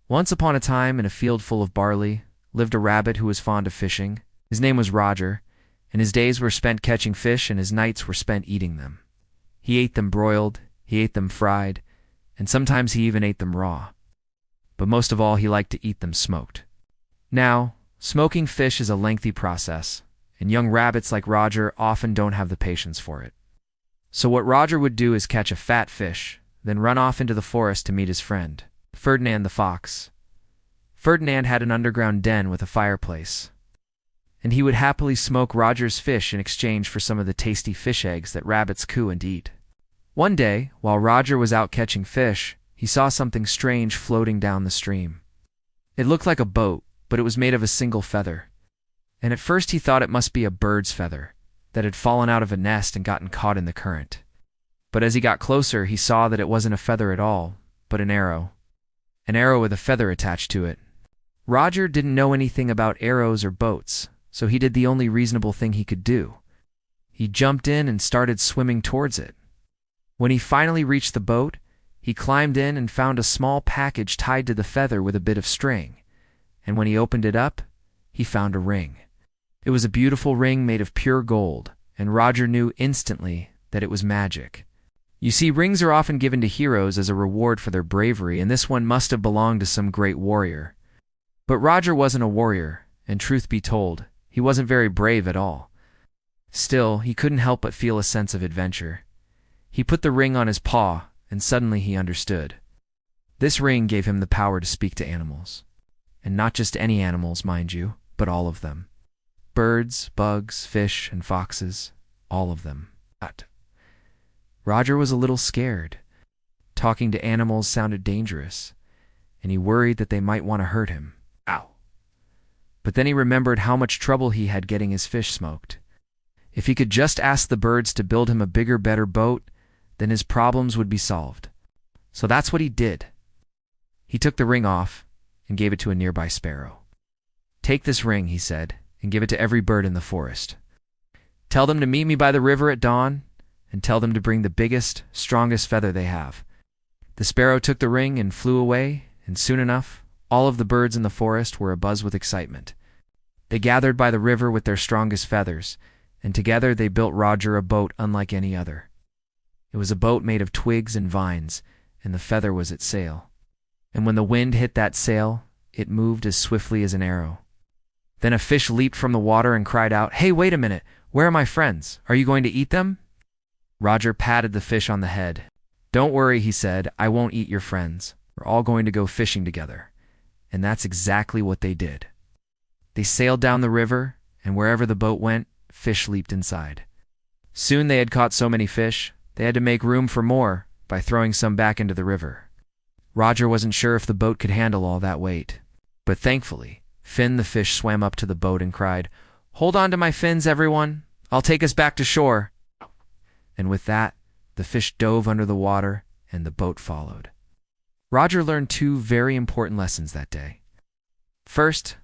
Once upon a time, in a field full of barley, lived a rabbit who was fond of fishing. His name was Roger, and his days were spent catching fish and his nights were spent eating them. He ate them broiled, he ate them fried, and sometimes he even ate them raw. But most of all, he liked to eat them smoked. Now, smoking fish is a lengthy process, and young rabbits like Roger often don't have the patience for it. So what Roger would do is catch a fat fish, then run off into the forest to meet his friend, Ferdinand the fox. Ferdinand had an underground den with a fireplace, and he would happily smoke Roger's fish in exchange for some of the tasty fish eggs that rabbits coo and eat. One day, while Roger was out catching fish, he saw something strange floating down the stream. It looked like a boat, but it was made of a single feather, and at first he thought it must be a bird's feather that had fallen out of a nest and gotten caught in the current. But as he got closer, he saw that it wasn't a feather at all, but an arrow with a feather attached to it. Roger didn't know anything about arrows or boats, so he did the only reasonable thing he could do. He jumped in and started swimming towards it. When he finally reached the boat, he climbed in and found a small package tied to the feather with a bit of string, and when he opened it up, he found a ring. It was a beautiful ring made of pure gold, and Roger knew instantly that it was magic. You see, rings are often given to heroes as a reward for their bravery, and this one must have belonged to some great warrior. But Roger wasn't a warrior, and truth be told, he wasn't very brave at all. Still, he couldn't help but feel a sense of adventure. He put the ring on his paw, and suddenly he understood. This ring gave him the power to speak to animals. And not just any animals, mind you, but all of them. Birds, bugs, fish, and foxes, all of them. Roger was a little scared. Talking to animals sounded dangerous, and he worried that they might want to hurt him. Ow! But then he remembered how much trouble he had getting his fish smoked. If he could just ask the birds to build him a bigger, better boat, then his problems would be solved. So that's what he did. He took the ring off and gave it to a nearby sparrow. "Take this ring," he said, "and give it to every bird in the forest. Tell them to meet me by the river at dawn, and tell them to bring the biggest, strongest feather they have." The sparrow took the ring and flew away, and soon enough, all of the birds in the forest were abuzz with excitement. They gathered by the river with their strongest feathers, and together they built Roger a boat unlike any other. It was a boat made of twigs and vines, and the feather was its sail. And when the wind hit that sail, it moved as swiftly as an arrow. Then a fish leaped from the water and cried out, "Hey, wait a minute! Where are my friends? Are you going to eat them?" Roger patted the fish on the head. "Don't worry," he said, "I won't eat your friends. We're all going to go fishing together." And that's exactly what they did. They sailed down the river, and wherever the boat went, fish leaped inside. Soon they had caught so many fish, they had to make room for more by throwing some back into the river. Roger wasn't sure if the boat could handle all that weight. But thankfully, Finn the fish swam up to the boat and cried, "Hold on to my fins, everyone! I'll take us back to shore!" And with that, the fish dove under the water, and the boat followed. Roger learned two very important lessons that day. First,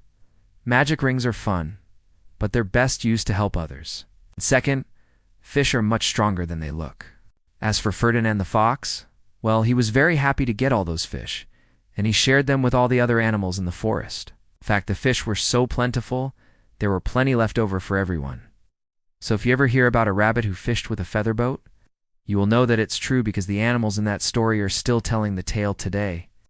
magic rings are fun, but they're best used to help others. And second, fish are much stronger than they look. As for Ferdinand the fox, well, he was very happy to get all those fish, and he shared them with all the other animals in the forest. In fact, the fish were so plentiful, there were plenty left over for everyone. So if you ever hear about a rabbit who fished with a feather boat, you will know that it's true because the animals in that story are still telling the tale today.